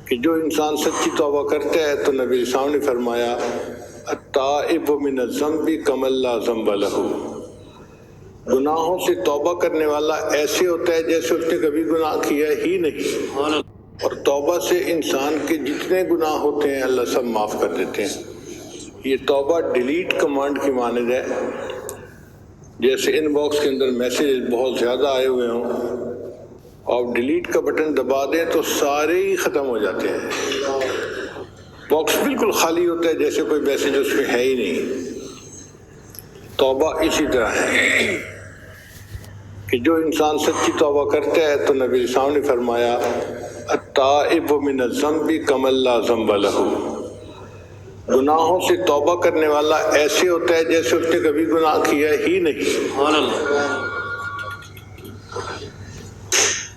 کہ جو انسان سچی توبہ کرتا ہے تو نبی اسلام نے فرمایا التائب من الذنب کمن لا ذنب لہ، گناہوں سے توبہ کرنے والا ایسے ہوتا ہے جیسے اس نے کبھی گناہ کیا ہی نہیں، اور توبہ سے انسان کے جتنے گناہ ہوتے ہیں اللہ سب معاف کر دیتے ہیں۔ یہ توبہ ڈیلیٹ کمانڈ کی مانند ہے، جیسے ان باکس کے اندر میسیج بہت زیادہ آئے ہوئے ہوں، آپ ڈیلیٹ کا بٹن دبا دیں تو سارے ہی ختم ہو جاتے ہیں، باکس بالکل خالی ہوتا ہے جیسے کوئی میسیج اس میں ہے ہی نہیں۔ توبہ اسی طرح ہے کہ جو انسان سچی توبہ کرتا ہے تو نبی اسلام نے فرمایا التائب من الذنب کمن لا ذنب لہ، گناہوں سے توبہ کرنے والا ایسے ہوتا ہے جیسے اس نے کبھی گناہ کیا ہی نہیں۔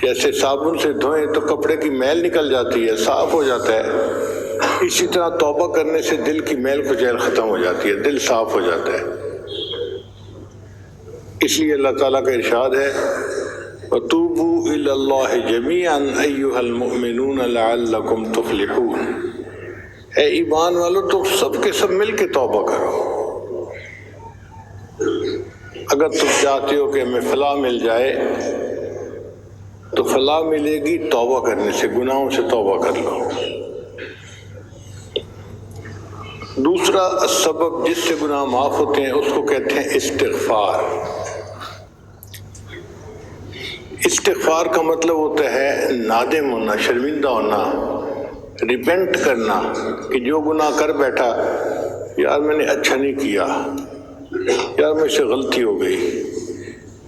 جیسے صابن سے دھوئیں تو کپڑے کی میل نکل جاتی ہے، صاف ہو جاتا ہے، اسی طرح توبہ کرنے سے دل کی میل کچیل ختم ہو جاتی ہے، دل صاف ہو جاتا ہے۔ اس لیے اللہ تعالیٰ کا ارشاد ہے وَتُوبُوا إِلَى اللَّهِ جَمِيعًا أَيُّهَا الْمُؤْمِنُونَ لَعَلَّكُمْ تُفْلِحُونَ، اے ایمان والو تو سب کے سب مل کے توبہ کرو۔ اگر تم چاہتے ہو کہ ہمیں فلاح مل جائے تو فلاح ملے گی توبہ کرنے سے، گناہوں سے توبہ کر لو۔ دوسرا سبب جس سے گناہ معاف ہوتے ہیں اس کو کہتے ہیں استغفار۔ استغفار کا مطلب ہوتا ہے نادم ہونا، شرمندہ ہونا، ریپینٹ کرنا کہ جو گناہ کر بیٹھا یار میں نے اچھا نہیں کیا، یار مجھ سے غلطی ہو گئی۔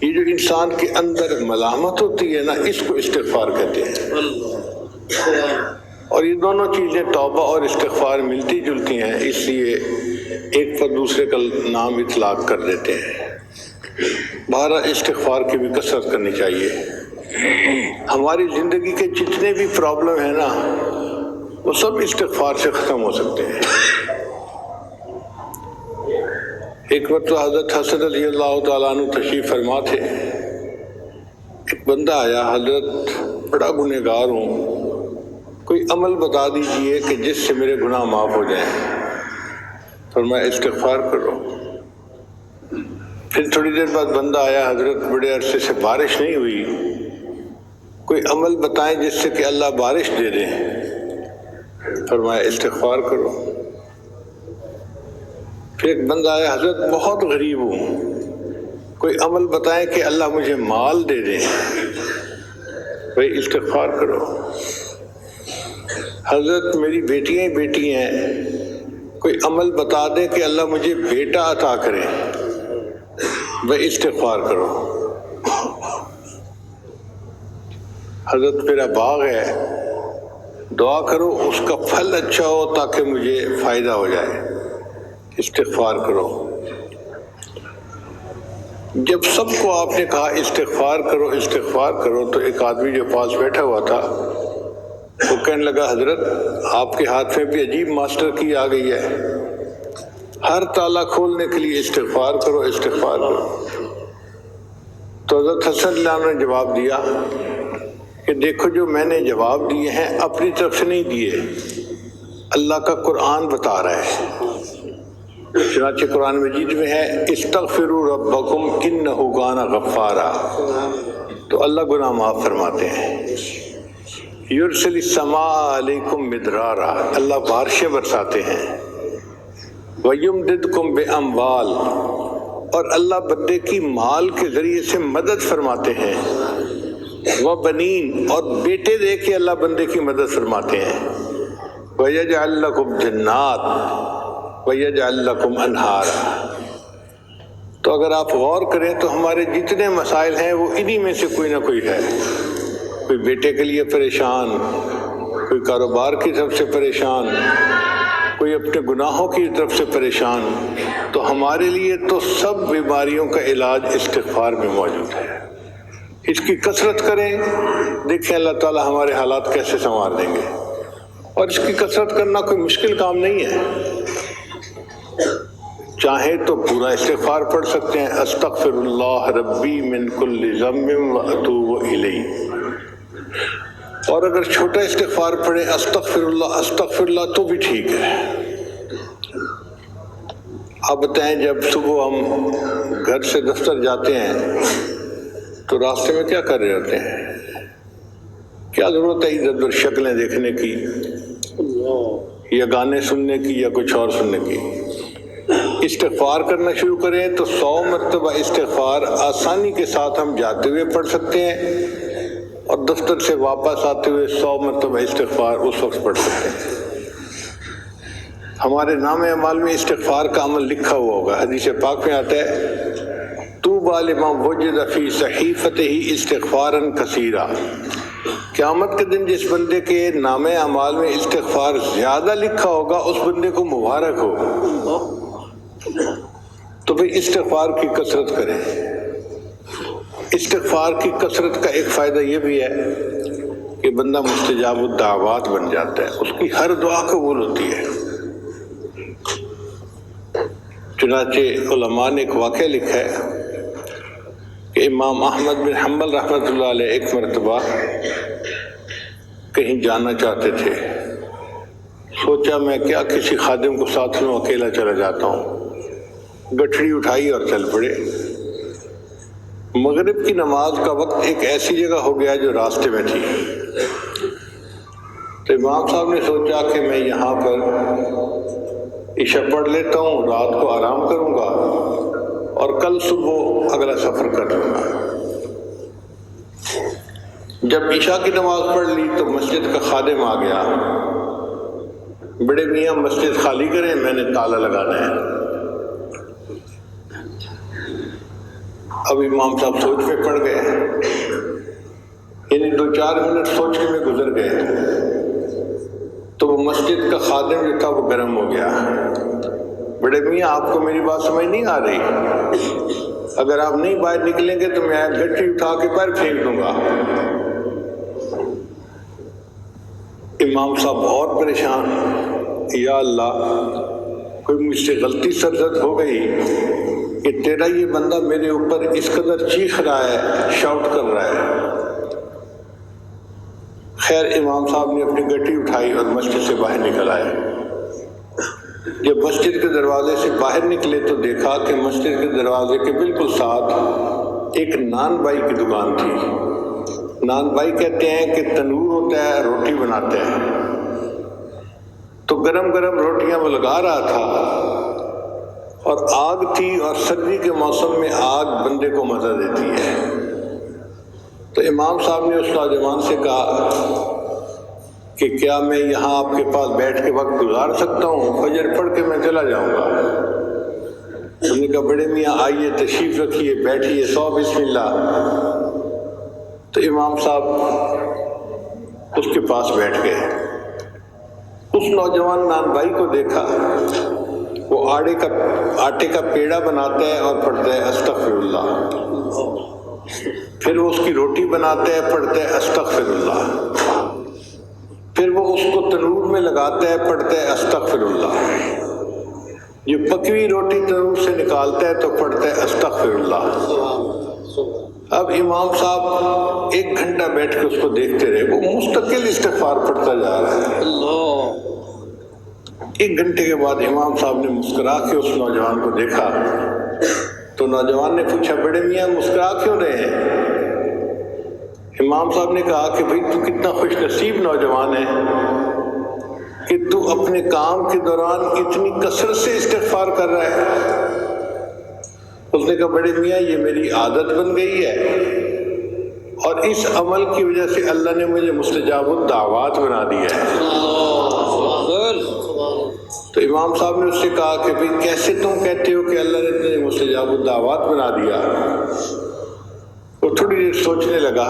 یہ جو انسان کے اندر ملامت ہوتی ہے نا، اس کو استغفار کہتے ہیں۔ اور یہ دونوں چیزیں توبہ اور استغفار ملتی جلتی ہیں، اس لیے ایک پر دوسرے کا نام اطلاق کر دیتے ہیں۔ بہرحال استغفار کی بھی کثرت کرنی چاہیے۔ ہماری زندگی کے جتنے بھی پرابلم ہیں نا وہ سب استغفار سے ختم ہو سکتے ہیں۔ ایک وقت حضرت حسن رضی اللہ تعالیٰ عنہ تشریف فرما تھے، ایک بندہ آیا، حضرت بڑا گنہگار ہوں، کوئی عمل بتا دیجئے کہ جس سے میرے گناہ معاف ہو جائیں۔ فرمایا استغفار کرو۔ پھر تھوڑی دیر بعد بندہ آیا، حضرت بڑے عرصے سے بارش نہیں ہوئی، کوئی عمل بتائیں جس سے کہ اللہ بارش دے دے۔ فرمایا استغفار کرو۔ پھر ایک بندہ آیا، حضرت بہت غریب ہوں، کوئی عمل بتائیں کہ اللہ مجھے مال دے دے۔ بھائی استغفار کرو۔ حضرت میری بیٹیاں ہی بیٹی ہیں، کوئی عمل بتا دے کہ اللہ مجھے بیٹا عطا کرے۔ بھائی استغفار کرو۔ حضرت میرا باغ ہے، دعا کرو اس کا پھل اچھا ہو تاکہ مجھے فائدہ ہو جائے۔ استغفار کرو۔ جب سب کو آپ نے کہا استغفار کرو استغفار کرو تو ایک آدمی جو پاس بیٹھا ہوا تھا وہ کہنے لگا حضرت آپ کے ہاتھ میں بھی عجیب ماسٹر کی آ گئی ہے، ہر تالا کھولنے کے لیے استغفار کرو استغفار کرو۔ تو حضرت حسن اللہ عنہ نے جواب دیا کہ دیکھو جو میں نے جواب دیے ہیں اپنی طرف سے نہیں دیے، اللہ کا قرآن بتا رہا ہے۔ چنانچہ قرآن مجید میں ہے استغفروا ربکم انہ کان غفارا، تو اللہ گناہ معاف فرماتے ہیں۔ یرسل السماء علیکم مدرارا، اللہ بارشیں برساتے ہیں۔ ویمددکم باموال، اور اللہ بندے کی مال کے ذریعے سے مدد فرماتے ہیں۔ وبنین، اور بیٹے دے کے اللہ بندے کی مدد فرماتے ہیں۔ ویجعل لکم جنات وَيَجْعَلْ لَكُمْ أَنْهَارًا۔ تو اگر آپ غور کریں تو ہمارے جتنے مسائل ہیں وہ انہی میں سے کوئی نہ کوئی ہے۔ کوئی بیٹے کے لیے پریشان، کوئی کاروبار کی طرف سے پریشان، کوئی اپنے گناہوں کی طرف سے پریشان، تو ہمارے لیے تو سب بیماریوں کا علاج استغفار میں موجود ہے۔ اس کی کثرت کریں، دیکھیں اللہ تعالی ہمارے حالات کیسے سنوار دیں گے۔ اور اس کی کثرت کرنا کوئی مشکل کام نہیں ہے، چاہیں تو پورا استغفار پڑھ سکتے ہیں، استغفر اللہ ربی من کل ذنب واتوب الیہ۔ اور اگر چھوٹا استغفار پڑھیں استغفر اللہ تو بھی ٹھیک ہے۔ آپ بتائیں جب صبح ہم گھر سے دفتر جاتے ہیں تو راستے میں کیا کر رہے ہوتے ہیں؟ کیا ضرورت ہے ادھر ادھر شکلیں دیکھنے کی یا گانے سننے کی یا کچھ اور سننے کی؟ استغفار کرنا شروع کریں تو 100 مرتبہ استغفار آسانی کے ساتھ ہم جاتے ہوئے پڑھ سکتے ہیں، اور دفتر سے واپس آتے ہوئے 100 مرتبہ استغفار اس وقت پڑھ سکتے ہیں۔ ہمارے نام اعمال میں استغفار کا عمل لکھا ہوا ہوگا۔ حدیث پاک میں آتا ہے طوبی لمن وجد فی صحیفتہ استغفارا کثیرا، قیامت کے دن جس بندے کے نام اعمال میں استغفار زیادہ لکھا ہوگا اس بندے کو مبارک ہو۔ تو پھر استغفار کی کثرت کریں۔ استغفار کی کثرت کا ایک فائدہ یہ بھی ہے کہ بندہ مستجاب الدعوات بن جاتا ہے، اس کی ہر دعا قبول ہوتی ہے۔ چنانچہ علماء نے ایک واقعہ لکھا ہے کہ امام احمد بن حنبل رحمۃ اللہ علیہ ایک مرتبہ کہیں جانا چاہتے تھے۔ سوچا میں کیا کسی خادم کو ساتھ لوں، اکیلا چلا جاتا ہوں۔ گٹھڑی اٹھائی اور چل پڑے۔ مغرب کی نماز کا وقت ایک ایسی جگہ ہو گیا جو راستے میں تھی، تو امام صاحب نے سوچا کہ میں یہاں پر عشاء پڑھ لیتا ہوں، رات کو آرام کروں گا اور کل صبح اگلا سفر کر لوں گا۔ جب عشاء کی نماز پڑھ لی تو مسجد کا خادم آ گیا، بڑے میاں مسجد خالی کریں، میں نے تالا لگانا ہے۔ اب امام صاحب سوچ میں پڑ گئے، یعنی 2-4 منٹ سوچنے میں گزر گئے تو وہ مسجد کا خادم جو تھا وہ گرم ہو گیا۔ بڑے میاں آپ کو میری بات سمجھ نہیں آ رہی؟ اگر آپ نہیں باہر نکلیں گے تو میں گٹھی اٹھا کے باہر پھینک دوں گا۔ امام صاحب بہت پریشان، یا اللہ کوئی مجھ سے غلطی سرزد ہو گئی کہ تیرا یہ بندہ میرے اوپر اس قدر چیخ رہا ہے، شاؤٹ کر رہا ہے۔ خیر امام صاحب نے اپنی گٹی اٹھائی اور مسجد سے باہر نکل آئے۔ جب مسجد کے دروازے سے باہر نکلے تو دیکھا کہ مسجد کے دروازے کے بالکل ساتھ ایک نان بائی کی دکان تھی۔ نان بائی کہتے ہیں کہ تنور ہوتا ہے، روٹی بناتے ہیں، تو گرم گرم روٹیاں وہ لگا رہا تھا، اور آگ تھی اور سردی کے موسم میں آگ بندے کو مزہ دیتی ہے۔ تو امام صاحب نے اس نوجوان سے کہا کہ کیا میں یہاں آپ کے پاس بیٹھ کے وقت گزار سکتا ہوں؟ فجر پڑھ کے میں چلا جاؤں گا۔ انہوں نے کہا بڑے میاں آئیے، تشریف رکھیے، بیٹھیے، سو بسم اللہ۔ تو امام صاحب اس کے پاس بیٹھ گئے۔ اس نوجوان نان بھائی کو دیکھا، وہ آٹے کا پیڑا بناتا ہے اور پڑھتا ہے استغفر اللہ، پھر وہ اس کی روٹی بناتا ہے، پڑھتا ہے استغفر اللہ، پھر وہ اس کو تنور میں لگاتا ہے، پڑھتا ہے استغفر اللہ، یہ پکی روٹی تنور سے نکالتا ہے تو پڑھتا ہے استغفر اللہ۔ اب امام صاحب 1 گھنٹہ بیٹھ کے اس کو دیکھتے رہے، وہ مستقل استغفار پڑھتا جا رہا ہے۔ 1 گھنٹے کے بعد امام صاحب نے مسکرا کے اس نوجوان کو دیکھا، تو نوجوان نے پوچھا بڑے میاں مسکرا کیوں رہے ہیں؟ امام صاحب نے کہا کہ بھئی تو کتنا خوش نصیب نوجوان ہے کہ تو اپنے کام کے دوران اتنی کثرت سے استغفار کر رہا ہے۔ اس نے کہا بڑے میاں یہ میری عادت بن گئی ہے، اور اس عمل کی وجہ سے اللہ نے مجھے مستجاب الدعوات بنا دیا ہے۔ تو امام صاحب نے اس سے کہا کہ بھئی کیسے تم کہتے ہو کہ اللہ نے تجھے مستجاب الدعوات بنا دیا؟ وہ تھوڑی دیر سوچنے لگا،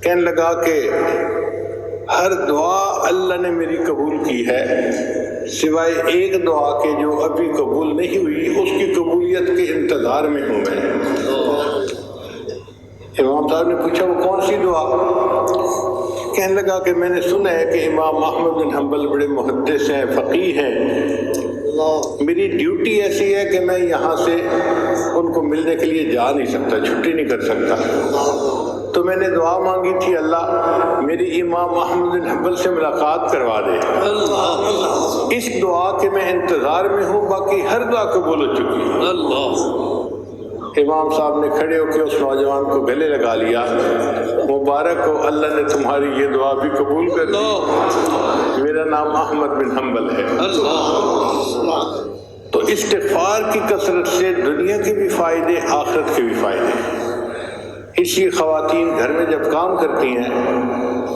کہنے لگا کہ ہر دعا اللہ نے میری قبول کی ہے، سوائے ایک دعا کے جو ابھی قبول نہیں ہوئی، اس کی قبولیت کے انتظار میں ہوں میں۔ امام صاحب نے پوچھا وہ کون سی دعا؟ کہنے لگا کہ میں نے سنا ہے کہ امام احمد بن حنبل بڑے محدث ہیں، فقیہ ہیں، میری ڈیوٹی ایسی ہے کہ میں یہاں سے ان کو ملنے کے لیے جا نہیں سکتا، چھٹی نہیں کر سکتا، تو میں نے دعا مانگی تھی اللہ میری امام احمد بن حنبل سے ملاقات کروا دے. اس دعا کے میں انتظار میں ہوں، باقی ہر دعا قبول ہو چکی. امام صاحب نے کھڑے ہو کے اس نوجوان کو گلے لگا لیا، مبارک ہو، اللہ نے تمہاری یہ دعا بھی قبول کر لی، میرا نام احمد بن حنبل ہے. تو استغفار کی کثرت سے دنیا کے بھی فائدے، آخرت کے بھی فائدے. اس لیے خواتین گھر میں جب کام کرتی ہیں،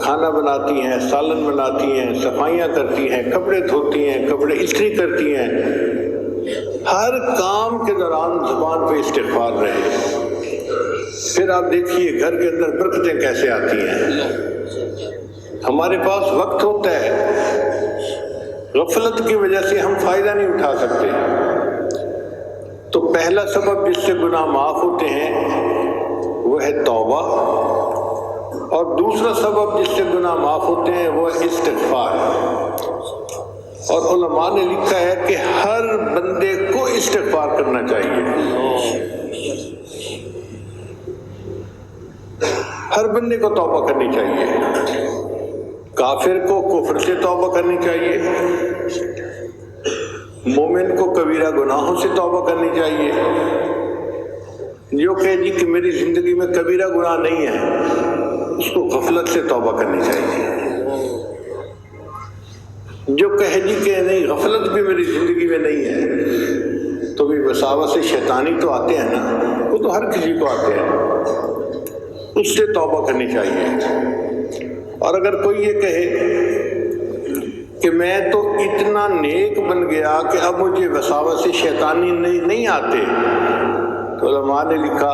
کھانا بناتی ہیں، سالن بناتی ہیں، صفائیاں کرتی ہیں، کپڑے دھوتی ہیں، کپڑے استری کرتی ہیں، ہر کام کے دوران زبان پہ استغفار رہے. پھر آپ دیکھیے گھر کے اندر برکتیں کیسے آتی ہیں. ہمارے پاس وقت ہوتا ہے، غفلت کی وجہ سے ہم فائدہ نہیں اٹھا سکتے. تو پہلا سبب جس سے گناہ معاف ہوتے ہیں وہ ہے توبہ، اور دوسرا سبب جس سے گناہ معاف ہوتے ہیں وہ ہے استغفار. اور علماء نے لکھا ہے کہ ہر بندے کو استغفار کرنا چاہیے، ہر بندے کو توبہ کرنی چاہیے. کافر کو کفر سے توبہ کرنی چاہیے، مومن کو کبیرہ گناہوں سے توبہ کرنی چاہیے. جو کہے جی کہ میری زندگی میں کبیرہ گناہ نہیں ہے، اس کو غفلت سے توبہ کرنی چاہیے. جو کہے جی کہ نہیں غفلت بھی میری زندگی میں نہیں ہے، تو بھی وساوس شیطانی تو آتے ہیں نا، وہ تو ہر کسی کو آتے ہیں، اس سے توبہ کرنی چاہیے. اور اگر کوئی یہ کہے کہ میں تو اتنا نیک بن گیا کہ اب مجھے وساوس شیطانی نہیں آتے، تو علماء نے لکھا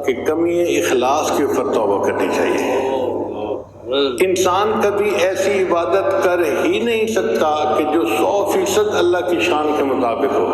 کہ کمی اخلاص کے اوپر توبہ کرنی چاہیے. انسان کبھی ایسی عبادت کر ہی نہیں سکتا کہ جو 100% اللہ کی شان کے مطابق ہو.